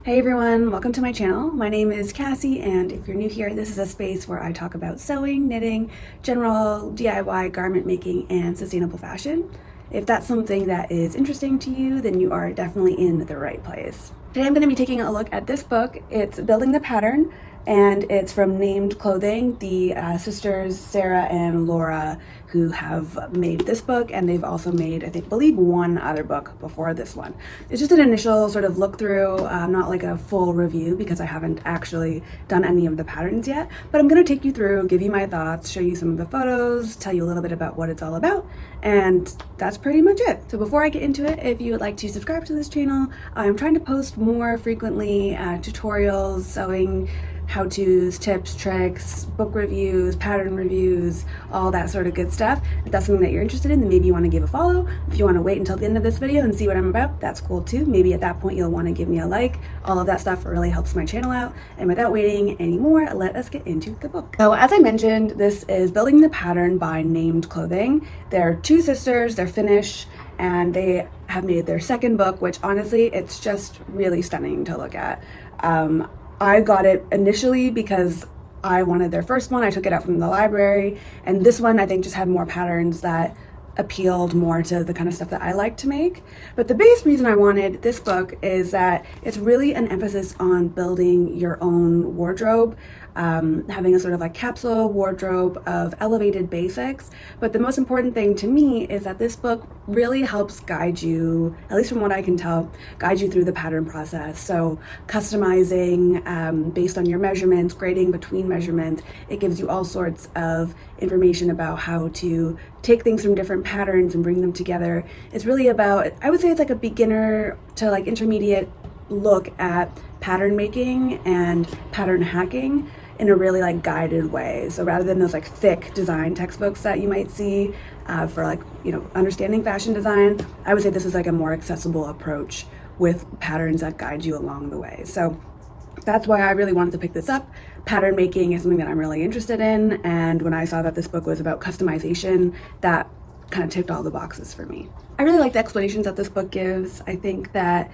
Hey everyone, welcome to my channel. My name is Cassie, and if you're new here, this is a space where I talk about sewing, knitting, general DIY garment making, and sustainable fashion. If that's something that is interesting to you, then you are definitely in the right place. Today I'm going to be taking a look at this book. It's Building the Pattern, and it's from Named Clothing, the sisters Soraa and Laura, who have made this book, and they've also made, I believe one other book before this one. It's just an initial sort of look through, not like a full review because I haven't actually done any of the patterns yet, but I'm going to take you through, give you my thoughts, show you some of the photos, tell you a little bit about what it's all about, and that's pretty much it. So before I get into it, if you would like to subscribe to this channel, I'm trying to post more frequently tutorials, sewing, how-tos, tips, tricks, book reviews, pattern reviews, all that sort of good stuff. If that's something that you're interested in, then maybe you want to give a follow. If you want to wait until the end of this video and see what I'm about, that's cool too. Maybe at that point you'll want to give me a like. All of that stuff really helps my channel out. And without waiting anymore, let us get into the book. So as I mentioned, this is Building the Pattern by Named Clothing. They're two sisters, they're Finnish, and they have made their second book, which honestly, it's just really stunning to look at. I got it initially because I wanted their first one. I took it out from the library, and this one I think just had more patterns that appealed more to the kind of stuff that I like to make. But the biggest reason I wanted this book is that it's really an emphasis on building your own wardrobe, having a sort of like capsule wardrobe of elevated basics. But the most important thing to me is that this book really helps guide you, at least from what I can tell, guide you through the pattern process. So customizing based on your measurements, grading between measurements, it gives you all sorts of information about how to take things from different patterns and bring them together. It's really about, I would say it's like a beginner to like intermediate look at pattern making and pattern hacking in a really like guided way. So rather than those like thick design textbooks that you might see for like, you know, understanding fashion design, I would say this is like a more accessible approach with patterns that guide you along the way. So that's why I really wanted to pick this up. Pattern making is something that I'm really interested in, and when I saw that this book was about customization, that kind of ticked all the boxes for me. I really like the explanations that this book gives. I think that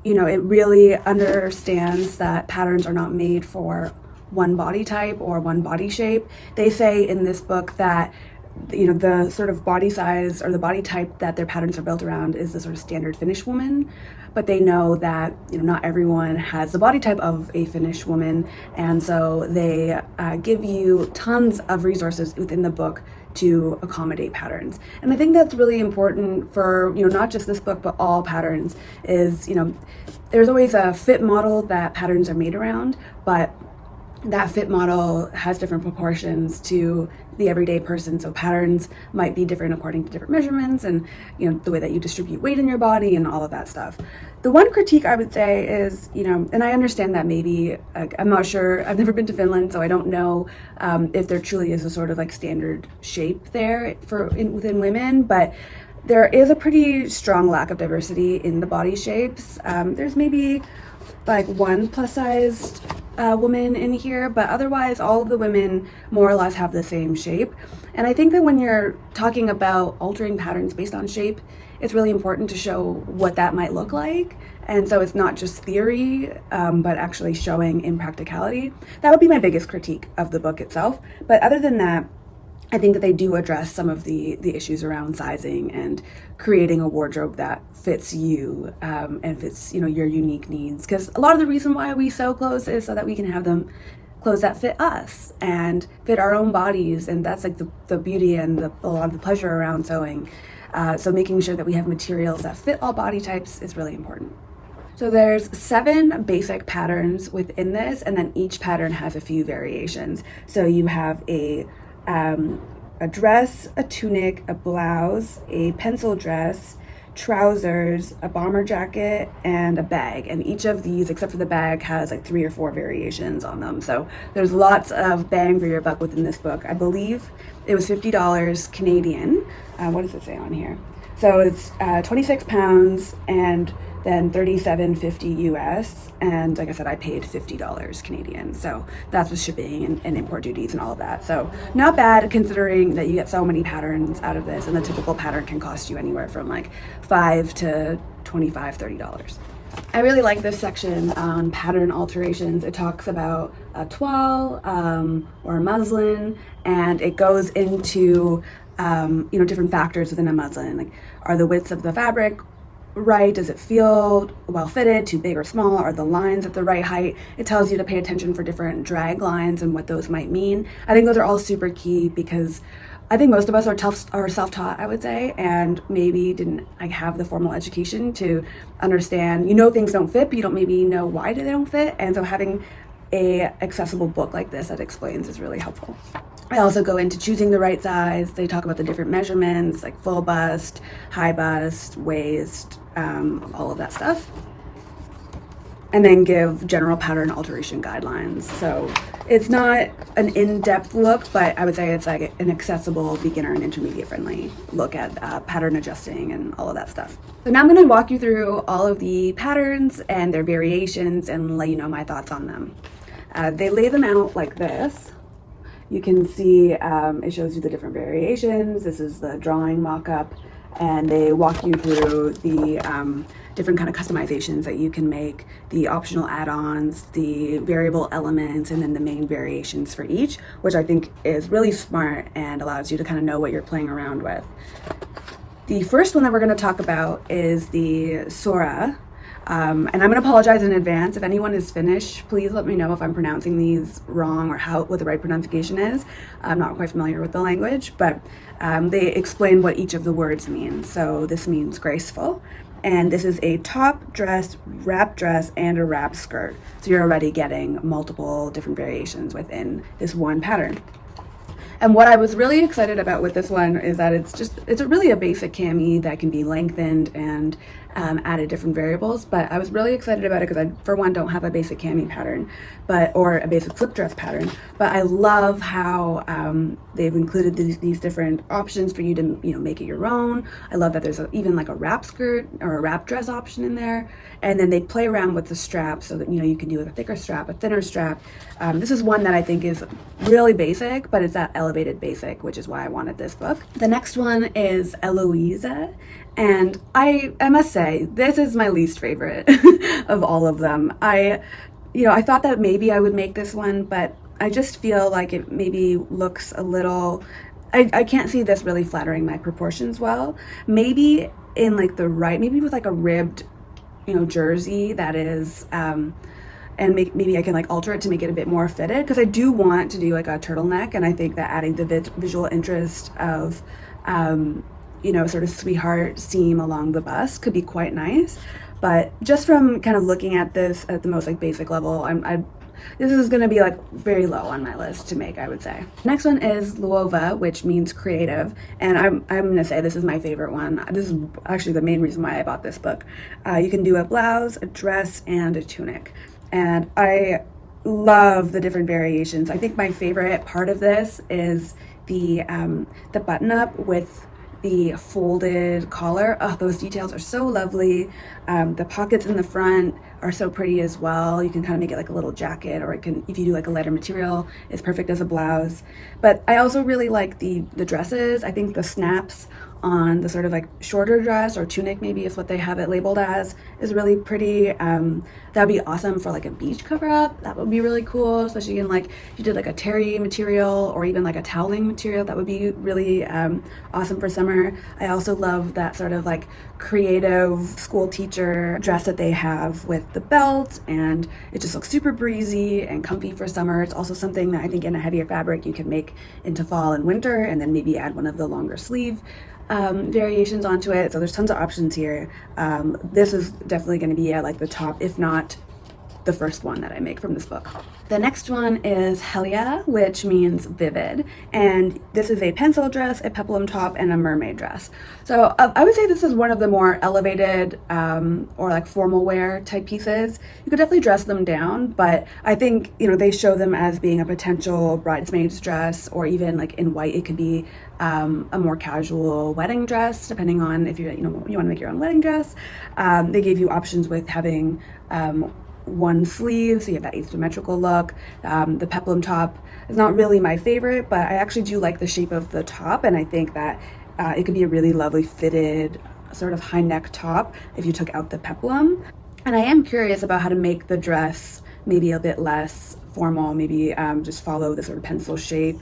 you know, it really understands that patterns are not made for one body type or one body shape. They say in this book that, you know, the sort of body size or the body type that their patterns are built around is the sort of standard Finnish woman, but they know that, you know, not everyone has the body type of a Finnish woman, and so they give you tons of resources within the book to accommodate patterns. And I think that's really important for, you know, not just this book, but all patterns is, you know, there's always a fit model that patterns are made around, but that fit model has different proportions to the everyday person. So patterns might be different according to different measurements and, you know, the way that you distribute weight in your body and all of that stuff. The one critique I would say is, you know, and I understand that maybe, I'm not sure, I've never been to Finland, so I don't know if there truly is a sort of like standard shape there within women, but there is a pretty strong lack of diversity in the body shapes. There's maybe like one plus sized woman in here, but otherwise all of the women more or less have the same shape. And I think that when you're talking about altering patterns based on shape, it's really important to show what that might look like. And so it's not just theory, but actually showing in practicality. That would be my biggest critique of the book itself. But other than that, I think that they do address some of the issues around sizing and creating a wardrobe that fits you and fits, you know, your unique needs. Because a lot of the reason why we sew clothes is so that we can have them clothes that fit us and fit our own bodies, and that's like the beauty and a lot of the pleasure around sewing. So making sure that we have materials that fit all body types is really important. So there's 7 basic patterns within this, and then each pattern has a few variations. So you have a dress, a tunic, a blouse, a pencil dress, trousers, a bomber jacket, and a bag. And each of these, except for the bag, has like 3 or 4 variations on them. So there's lots of bang for your buck within this book. I believe it was $50 Canadian. What does it say on here? So it's 26 pounds and then $37.50 US, and like I said, I paid $50 Canadian, so that's with shipping and import duties and all of that. So not bad considering that you get so many patterns out of this, and the typical pattern can cost you anywhere from like $5 to $25, $30. I really like this section on pattern alterations. It talks about a toile or a muslin, and it goes into different factors within a muslin. Like, are the widths of the fabric right? Does it feel well fitted, too big or small? Are the lines at the right height? It tells you to pay attention for different drag lines and what those might mean. I think those are all super key because I think most of us are self-taught, I would say, and maybe didn't have the formal education to understand, things don't fit, but you don't maybe know why they don't fit. And so having a accessible book like this that explains is really helpful. I also go into choosing the right size. They talk about the different measurements, like full bust, high bust, waist, all of that stuff. And then give general pattern alteration guidelines. So it's not an in-depth look, but I would say it's like an accessible, beginner and intermediate friendly look at pattern adjusting and all of that stuff. So now I'm going to walk you through all of the patterns and their variations and let you know my thoughts on them. They lay them out like this. You can see it shows you the different variations. This is the drawing mock-up, and they walk you through the different kind of customizations that you can make, the optional add-ons, the variable elements, and then the main variations for each, which I think is really smart and allows you to kind of know what you're playing around with. The first one that we're going to talk about is the Soraa. And I'm going to apologize in advance. If anyone is Finnish, please let me know if I'm pronouncing these wrong or what the right pronunciation is. I'm not quite familiar with the language, but they explain what each of the words mean. So this means graceful. And this is a top dress, wrap dress, and a wrap skirt. So you're already getting multiple different variations within this one pattern. And what I was really excited about with this one is that it's really a basic cami that can be lengthened and added different variables. But I was really excited about it because I, for one, don't have a basic cami pattern, or a basic slip dress pattern. But I love how they've included these different options for you to make it your own. I love that there's even like a wrap skirt or a wrap dress option in there. And then they play around with the strap so that you can do a thicker strap, a thinner strap. This is one that I think is really basic, but it's that elevated basic, which is why I wanted this book. The next one is Eloisa, and I must say this is my least favorite of all of them. I thought that maybe I would make this one, but I just feel like it maybe looks a little. I can't see this really flattering my proportions well. Maybe in maybe with like a ribbed jersey that is and maybe I can alter it to make it a bit more fitted, because I do want to do like a turtleneck, and I think that adding the visual interest of sort of sweetheart seam along the bust could be quite nice. But just from kind of looking at this at the most basic level, this is going to be very low on my list to make, I would say. Next one is Luova, which means creative, and I'm going to say this is my favorite one. This is actually the main reason why I bought this book. You can do a blouse, a dress, and a tunic, and I love the different variations. I think my favorite part of this is the button-up with the folded collar. Oh, those details are so lovely. The pockets in the front are so pretty as well. You can kind of make it like a little jacket, or if you do like a lighter material, it's perfect as a blouse. But I also really like the dresses. I think the snaps on the sort of shorter dress or tunic, maybe is what they have it labeled as, is really pretty. That would be awesome for a beach cover up. That would be really cool, especially in if you did a terry material or even a toweling material. That would be really awesome for summer. I also love that sort of creative school teacher dress that they have with the belt, and it just looks super breezy and comfy for summer. It's also something that I think in a heavier fabric you can make into fall and winter, and then maybe add one of the longer sleeve variations onto it. So there's tons of options here. This is definitely going to be at the top, if not the first one that I make from this book. The next one is Helya, which means vivid, and this is a pencil dress, a peplum top, and a mermaid dress. So I would say this is one of the more elevated or formal wear type pieces. You could definitely dress them down, but I think they show them as being a potential bridesmaid's dress, or even in white it could be a more casual wedding dress, depending on if you want to make your own wedding dress. They gave you options with having one sleeve, so you have that asymmetrical look. The peplum top is not really my favorite, but I actually do like the shape of the top, and I think that it could be a really lovely fitted sort of high neck top if you took out the peplum. And I am curious about how to make the dress maybe a bit less formal, maybe just follow the sort of pencil shape.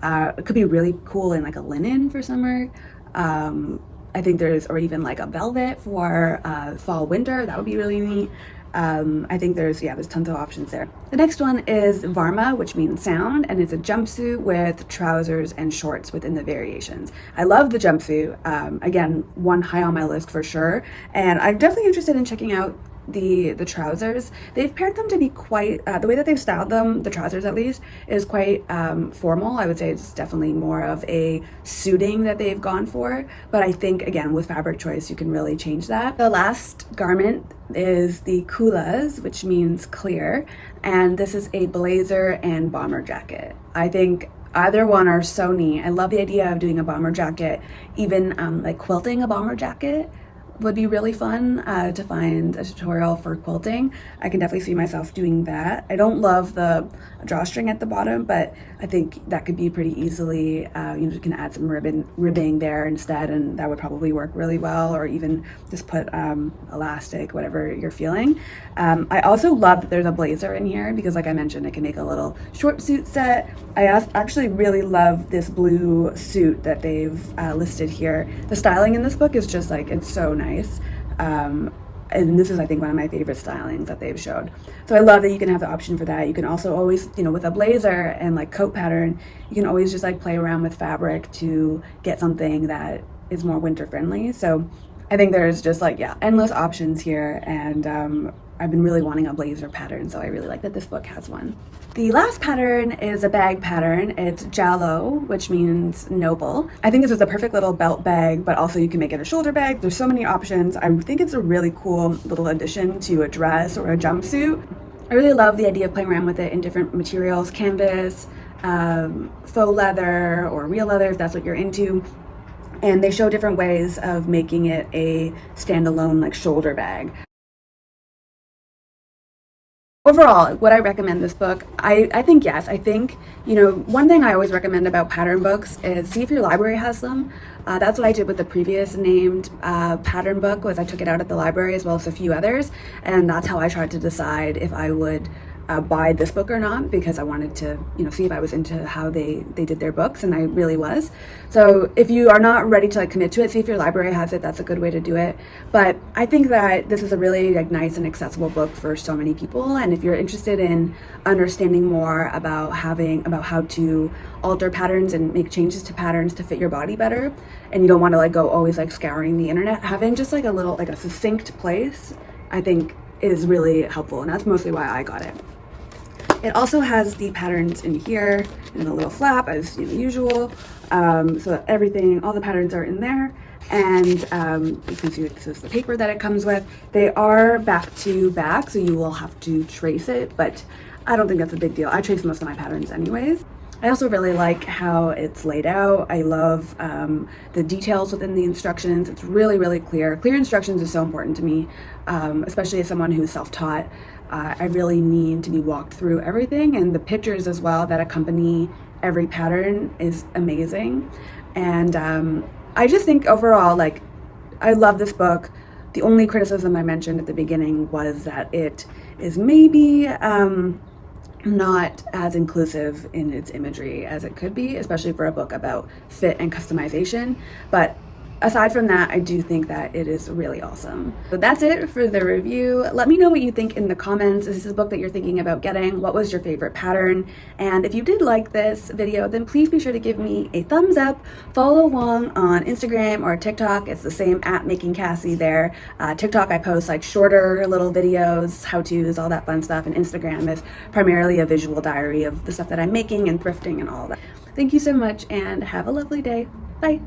It could be really cool in like a linen for summer. I think or even like a velvet for fall winter. That would be really neat. I think there's tons of options there. The next one is Varma, which means sound, and it's a jumpsuit with trousers and shorts within the variations. I love the jumpsuit. Again, one high on my list for sure. And I'm definitely interested in checking out the trousers. They've paired them to be quite the way that they've styled them, the trousers at least, is quite formal. I would say it's definitely more of a suiting that they've gone for, but I think again with fabric choice you can really change that. The last garment is the Kulas, which means clear, and this is a blazer and bomber jacket. I think either one are so neat. I love the idea of doing a bomber jacket, even like quilting a bomber jacket would be really fun to find a tutorial for quilting. I can definitely see myself doing that. I don't love the drawstring at the bottom, but I think that could be pretty easily, you can add some ribbing there instead, and that would probably work really well, or even just put elastic, whatever you're feeling. I also love that there's a blazer in here because like I mentioned, it can make a little short suit set. I actually really love this blue suit that they've listed here. The styling in this book is just like, it's so nice. And this is, I think, one of my favorite stylings that they've showed. So I love that you can have the option for that. You can also always, with a blazer and like coat pattern, you can always just like play around with fabric to get something that is more winter friendly. So I think there's just like, endless options here. And I've been really wanting a blazer pattern, so I really like that this book has one. The last pattern is a bag pattern. It's Jello, which means noble. I think this is a perfect little belt bag, but also you can make it a shoulder bag. There's so many options. I think it's a really cool little addition to a dress or a jumpsuit. I really love the idea of playing around with it in different materials, canvas, faux leather, or real leather if that's what you're into. And they show different ways of making it a standalone like shoulder bag. Overall, would I recommend this book? I think yes. I think, one thing I always recommend about pattern books is see if your library has them. That's what I did with the previous named pattern book, was I took it out at the library as well as a few others, and that's how I tried to decide if I would buy this book or not, because I wanted to see if I was into how they did their books, and I really was. So if you are not ready to like commit to it, see if your library has it. That's a good way to do it. But I think that this is a really like nice and accessible book for so many people, and if you're interested in understanding more about how to alter patterns and make changes to patterns to fit your body better, and you don't want to like go always like scouring the internet, having just like a succinct place I think is really helpful, and that's mostly why I got it. It also has the patterns in here in a little flap as usual, so that all the patterns are in there, and you can see this is the paper that it comes with. They are back to back, so you will have to trace it, but I don't think that's a big deal. I trace most of my patterns anyways. I also really like how it's laid out. I love the details within the instructions. It's really, really clear. Clear instructions is so important to me, especially as someone who's self-taught. I really need to be walked through everything, and the pictures as well that accompany every pattern is amazing. And I just think overall, like, I love this book. The only criticism I mentioned at the beginning was that it is maybe not as inclusive in its imagery as it could be, especially for a book about fit and customization. But aside from that, I do think that it is really awesome. So that's it for the review. Let me know what you think in the comments. Is this a book that you're thinking about getting? What was your favorite pattern? And if you did like this video, then please be sure to give me a thumbs up. Follow along on Instagram or TikTok. It's the same @MakingCassie there. TikTok, I post like shorter little videos, how-tos, all that fun stuff. And Instagram is primarily a visual diary of the stuff that I'm making and thrifting and all that. Thank you so much, and have a lovely day. Bye.